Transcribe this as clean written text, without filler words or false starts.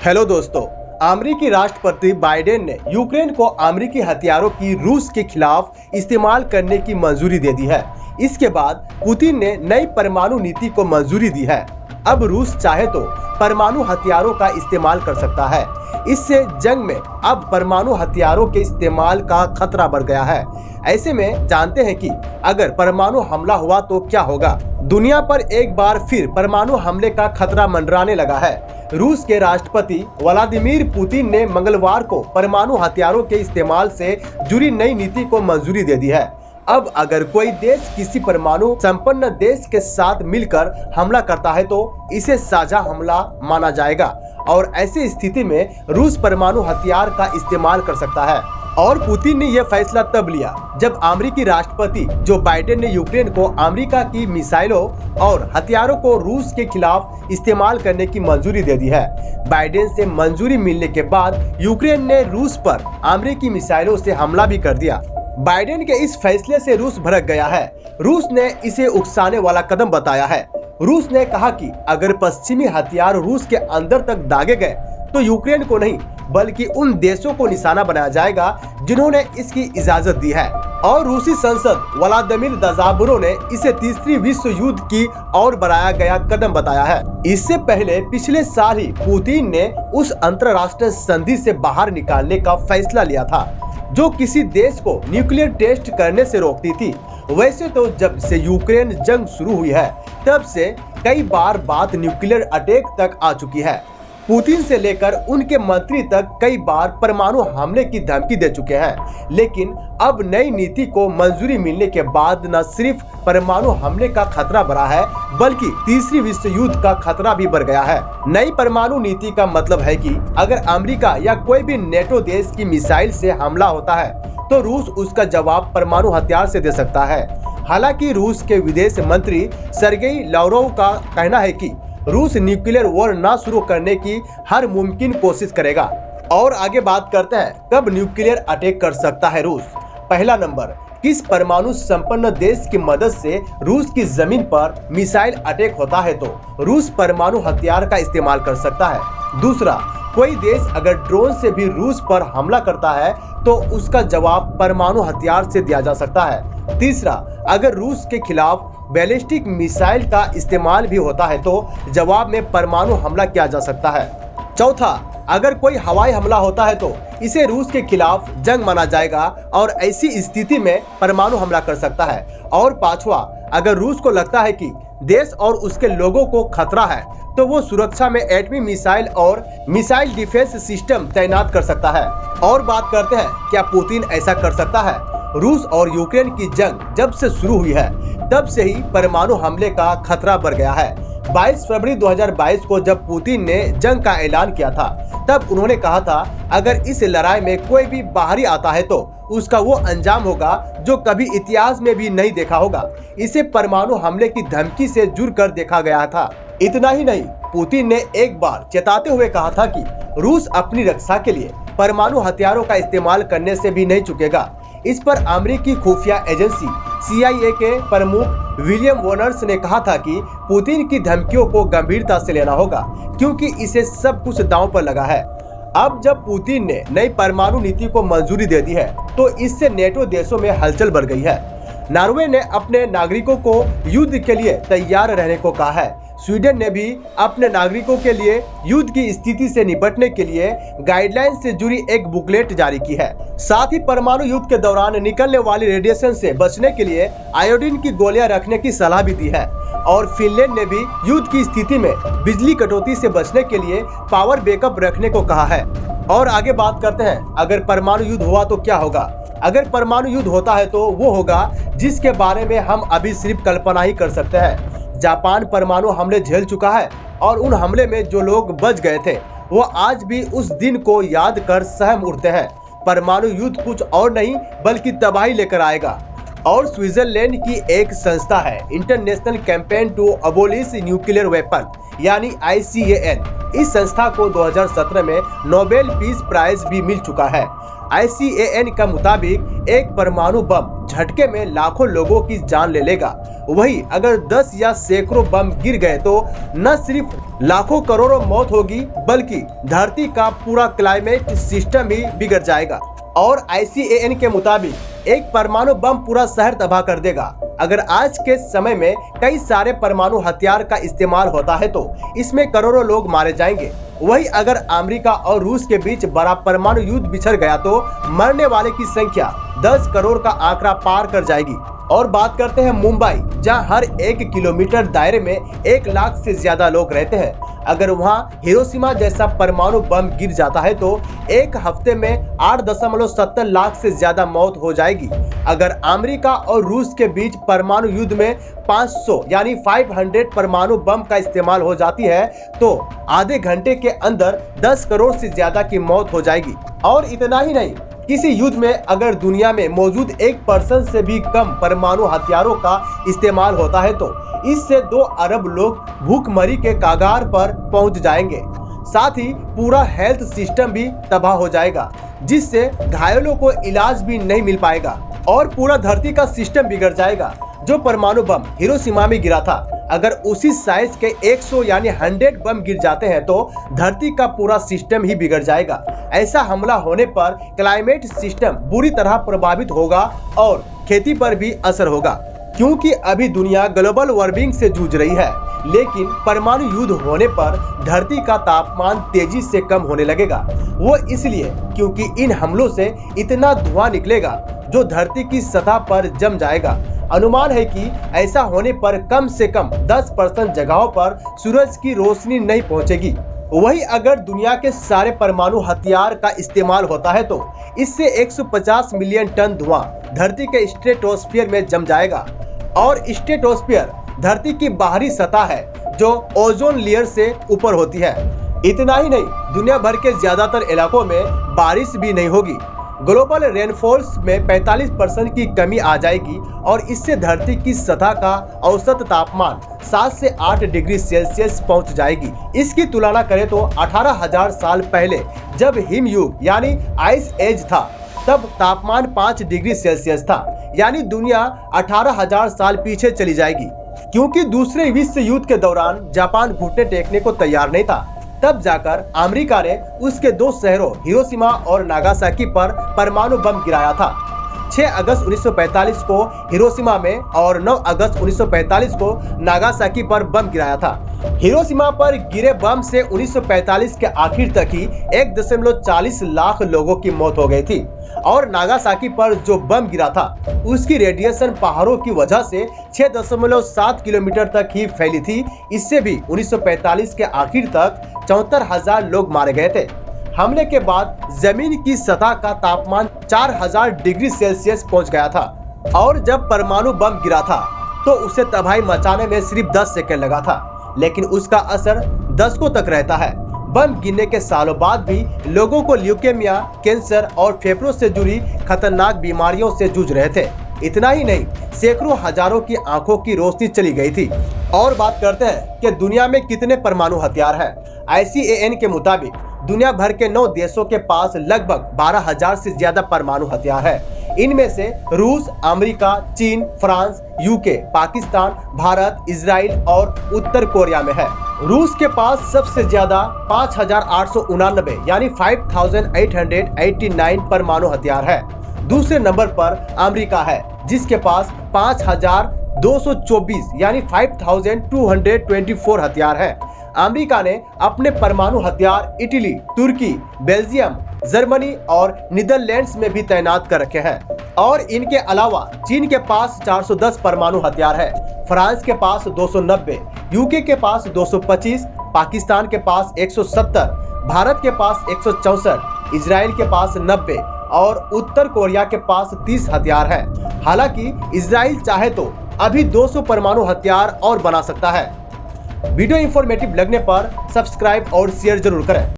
Hello दोस्तों, अमेरिकी राष्ट्रपति बाइडेन ने यूक्रेन को अमेरिकी हथियारों की रूस के खिलाफ इस्तेमाल करने की मंजूरी दे दी है। इसके बाद पुतिन ने नई परमाणु नीति को मंजूरी दी है। अब रूस चाहे तो परमाणु हथियारों का इस्तेमाल कर सकता है। इससे जंग में अब परमाणु हथियारों के इस्तेमाल का खतरा बढ़ गया है। ऐसे में जानते हैं कि अगर परमाणु हमला हुआ तो क्या होगा। दुनिया पर एक बार फिर परमाणु हमले का खतरा मंडराने लगा है। रूस के राष्ट्रपति व्लादिमीर पुतिन ने मंगलवार को परमाणु हथियारों के इस्तेमाल से जुड़ी नई नीति को मंजूरी दे दी है। अब अगर कोई देश किसी परमाणु संपन्न देश के साथ मिलकर हमला करता है तो इसे साझा हमला माना जाएगा और ऐसी स्थिति में रूस परमाणु हथियार का इस्तेमाल कर सकता है। और पुतिन ने यह फैसला तब लिया जब अमेरिकी राष्ट्रपति जो बाइडेन ने यूक्रेन को अमेरिका की मिसाइलों और हथियारों को रूस के खिलाफ इस्तेमाल करने की मंजूरी दे दी है। बाइडेन से मंजूरी मिलने के बाद यूक्रेन ने रूस पर अमेरिकी मिसाइलों से हमला भी कर दिया। बाइडेन के इस फैसले से रूस भड़क गया है। रूस ने इसे उकसाने वाला कदम बताया है। रूस ने कहा कि अगर पश्चिमी हथियार रूस के अंदर तक दागे गए तो यूक्रेन को नहीं बल्कि उन देशों को निशाना बनाया जाएगा जिन्होंने इसकी इजाजत दी है। और रूसी संसद व्लादिमीर दाजाबुरो ने इसे तीसरी विश्व युद्ध की और बढ़ाया गया कदम बताया है। इससे पहले पिछले साल ही पुतिन ने उस अंतर्राष्ट्रीय संधि से बाहर निकालने का फैसला लिया था जो किसी देश को न्यूक्लियर टेस्ट करने से रोकती थी। वैसे तो जब से यूक्रेन जंग शुरू हुई है तब से कई बार बात न्यूक्लियर अटैक तक आ चुकी है। पुतिन से लेकर उनके मंत्री तक कई बार परमाणु हमले की धमकी दे चुके हैं। लेकिन अब नई नीति को मंजूरी मिलने के बाद न सिर्फ परमाणु हमले का खतरा बढ़ा है बल्कि तीसरी विश्व युद्ध का खतरा भी बढ़ गया है। नई परमाणु नीति का मतलब है कि अगर अमेरिका या कोई भी नेटो देश की मिसाइल से हमला होता है तो रूस उसका जवाब परमाणु हथियार से दे सकता है। हालांकि रूस के विदेश मंत्री सर्गेई लाव्रोव का कहना है कि रूस न्यूक्लियर वॉर ना शुरू करने की हर मुमकिन कोशिश करेगा। और आगे बात करते हैं कब न्यूक्लियर अटैक कर सकता है रूस। पहला नंबर, किस परमाणु संपन्न देश की मदद से रूस की जमीन पर मिसाइल अटैक होता है तो रूस परमाणु हथियार का इस्तेमाल कर सकता है। दूसरा, कोई देश अगर ड्रोन से भी रूस पर हमला करता है तो उसका जवाब परमाणु हथियार से दिया जा सकता है। तीसरा, अगर रूस के खिलाफ बैलिस्टिक मिसाइल का इस्तेमाल भी होता है तो जवाब में परमाणु हमला किया जा सकता है। चौथा, अगर कोई हवाई हमला होता है तो इसे रूस के खिलाफ जंग माना जाएगा और ऐसी स्थिति में परमाणु हमला कर सकता है। और पांचवा, अगर रूस को लगता है कि देश और उसके लोगों को खतरा है तो वो सुरक्षा में एटमी मिसाइल और मिसाइल डिफेंस सिस्टम तैनात कर सकता है। और बात करते हैं क्या पुतिन ऐसा कर सकता है। रूस और यूक्रेन की जंग जब से शुरू हुई है तब से ही परमाणु हमले का खतरा बढ़ गया है। 22 फरवरी 2022 को जब पुतिन ने जंग का ऐलान किया था तब उन्होंने कहा था अगर इस लड़ाई में कोई भी बाहरी आता है तो उसका वो अंजाम होगा जो कभी इतिहास में भी नहीं देखा होगा। इसे परमाणु हमले की धमकी से जुड़कर देखा गया था। इतना ही नहीं, पुतिन ने एक बार चेताते हुए कहा था कि रूस अपनी रक्षा के लिए परमाणु हथियारों का इस्तेमाल करने से भी नहीं चूकेगा। इस पर अमेरिकी खुफिया एजेंसी CIA के प्रमुख विलियम वॉर्नर्स ने कहा था कि पुतिन की धमकियों को गंभीरता से लेना होगा क्योंकि इसे सब कुछ दांव पर लगा है। अब जब पुतिन ने नई परमाणु नीति को मंजूरी दे दी है तो इससे नेटो देशों में हलचल बढ़ गई है। नॉर्वे ने अपने नागरिकों को युद्ध के लिए तैयार रहने को कहा है। स्वीडन ने भी अपने नागरिकों के लिए युद्ध की स्थिति से निपटने के लिए गाइडलाइन से जुड़ी एक बुकलेट जारी की है। साथ ही परमाणु युद्ध के दौरान निकलने वाली रेडिएशन से बचने के लिए आयोडीन की गोलियां रखने की सलाह भी दी है। और फिनलैंड ने भी युद्ध की स्थिति में बिजली कटौती से बचने के लिए पावर बैकअप रखने को कहा है। और आगे बात करते हैं अगर परमाणु युद्ध हुआ तो क्या होगा। अगर परमाणु युद्ध होता है तो वो होगा जिसके बारे में हम अभी सिर्फ कल्पना ही कर सकते हैं। जापान परमाणु हमले झेल चुका है और उन हमले में जो लोग बच गए थे वो आज भी उस दिन को याद कर सहम उठते हैं। परमाणु युद्ध कुछ और नहीं बल्कि तबाही लेकर आएगा। और स्विट्जरलैंड की एक संस्था है international campaign to abolish nuclear weapon यानी ICAN। इस संस्था को 2017 में नोबेल पीस प्राइज भी मिल चुका है। ICAN का मुताबिक एक परमाणु बम झटके में लाखों लोगों की जान ले लेगा वही अगर 10 या सैकड़ों बम गिर गए तो न सिर्फ लाखों करोड़ों मौत होगी बल्कि धरती का पूरा क्लाइमेट सिस्टम ही बिगड़ जाएगा। और ICAN के मुताबिक एक परमाणु बम पूरा शहर तबाह कर देगा। अगर आज के समय में कई सारे परमाणु हथियार का इस्तेमाल होता है तो इसमें करोड़ों लोग मारे जाएंगे। वही अगर अमेरिका और रूस के बीच बड़ा परमाणु युद्ध बिछड़ गया तो मरने वाले की संख्या 10 करोड़ का आंकड़ा पार कर जाएगी। और बात करते हैं मुंबई, जहां हर 1 किलोमीटर दायरे में 1 लाख से ज्यादा लोग रहते हैं। अगर वहां हिरोशिमा जैसा परमाणु बम गिर जाता है तो एक हफ्ते में 8.70 लाख से ज्यादा मौत हो जाएगी। अगर अमेरिका और रूस के बीच परमाणु युद्ध में 500 यानी 500 परमाणु बम का इस्तेमाल हो जाती है तो आधे घंटे के अंदर 10 करोड़ से ज्यादा की मौत हो जाएगी। और इतना ही नहीं, किसी युद्ध में अगर दुनिया में मौजूद 1% से भी कम परमाणु हथियारों का इस्तेमाल होता है तो इससे 2 अरब लोग भूखमरी के कगार पर पहुंच जाएंगे। साथ ही पूरा हेल्थ सिस्टम भी तबाह हो जाएगा, जिससे घायलों को इलाज भी नहीं मिल पाएगा और पूरा धरती का सिस्टम बिगड़ जाएगा। जो परमाणु बम हिरोशिमा में गिरा था, अगर उसी साइज के 100 यानी 100 बम गिर जाते हैं तो धरती का पूरा सिस्टम ही बिगड़ जाएगा। ऐसा हमला होने पर क्लाइमेट सिस्टम बुरी तरह प्रभावित होगा और खेती पर भी असर होगा, क्योंकि अभी दुनिया ग्लोबल वार्मिंग से जूझ रही है। लेकिन परमाणु युद्ध होने पर धरती का तापमान तेजी से कम होने लगेगा। वो इसलिए क्योंकि इन हमलों से इतना धुआं निकलेगा जो धरती की सतह पर जम जाएगा। अनुमान है कि ऐसा होने पर कम से कम 10% जगहों पर सूरज की रोशनी नहीं पहुंचेगी। वही अगर दुनिया के सारे परमाणु हथियार का इस्तेमाल होता है तो इससे 150 मिलियन टन धुआं धरती के स्ट्रेटोस्फीयर में जम जाएगा। और स्ट्रेटोस्फीयर धरती की बाहरी सतह है जो ओजोन लेयर से ऊपर होती है। इतना ही नहीं, दुनिया भर के ज्यादातर इलाकों में बारिश भी नहीं होगी। ग्लोबल रेनफॉल्स में 45% की कमी आ जाएगी और इससे धरती की सतह का औसत तापमान 7 से 8 डिग्री सेल्सियस पहुंच जाएगी। इसकी तुलना करें तो 18,000 साल पहले जब हिमयुग यानी आइस एज था तब तापमान 5 डिग्री सेल्सियस था, यानी दुनिया 18,000 साल पीछे चली जाएगी। क्योंकि दूसरे विश्व युद्ध के दौरान जापान घुटने टेकने को तैयार नहीं था, तब जाकर अमेरिका ने उसके 2 शहरों हिरोशिमा और नागासाकी पर परमाणु बम गिराया था। 6 अगस्त 1945 को हिरोशिमा में और 9 अगस्त 1945 को नागासाकी पर बम गिराया था। हिरोशिमा पर गिरे बम से 1945 के आखिर तक ही 1.40 लाख लोगों की मौत हो गई थी और नागासाकी पर जो बम गिरा था उसकी रेडिएशन पहाड़ों की वजह से 6.7 किलोमीटर तक ही फैली थी। इससे भी 1945 के आखिर तक 74,000 लोग मारे गए थे। हमले के बाद जमीन की सतह का तापमान 4,000 डिग्री सेल्सियस पहुंच गया था और जब परमाणु बम गिरा था तो उसे तबाही मचाने में सिर्फ 10 सेकंड लगा था, लेकिन उसका असर दशकों तक रहता है। बम गिरने के सालों बाद भी लोगों को ल्यूकेमिया, कैंसर और फेफड़ों से जुड़ी खतरनाक बीमारियों से जूझ रहे थे। इतना ही नहीं, सैकड़ों हजारों की आंखों की रोशनी चली गई थी। और बात करते हैं कि दुनिया में कितने परमाणु हथियार हैं। ICAN के मुताबिक दुनिया भर के 9 देशों के पास लगभग 12,000 से ज्यादा परमाणु हथियार है। इनमें से रूस, अमेरिका, चीन, France, UK, Pakistan, Bharat, Israel और उत्तर कोरिया में है। रूस के पास सबसे ज्यादा 5,889 यानी 5,889 परमाणु हथियार है। दूसरे नंबर पर अमेरिका है जिसके पास 5,224 यानी 5,224 हथियार है। अमेरिका ने अपने परमाणु हथियार इटली, तुर्की, बेल्जियम, जर्मनी और नीदरलैंड्स में भी तैनात कर रखे हैं। और इनके अलावा चीन के पास 410 परमाणु हथियार है, फ्रांस के पास 290, UK के पास 225, पाकिस्तान के पास 170, भारत के पास 164, इजराइल के पास 90 और उत्तर कोरिया के पास 30 हथियार है। हालांकि इजराइल चाहे तो अभी 200 परमाणु हथियार और बना सकता है। वीडियो इंफॉर्मेटिव लगने पर सब्सक्राइब और शेयर जरूर करें।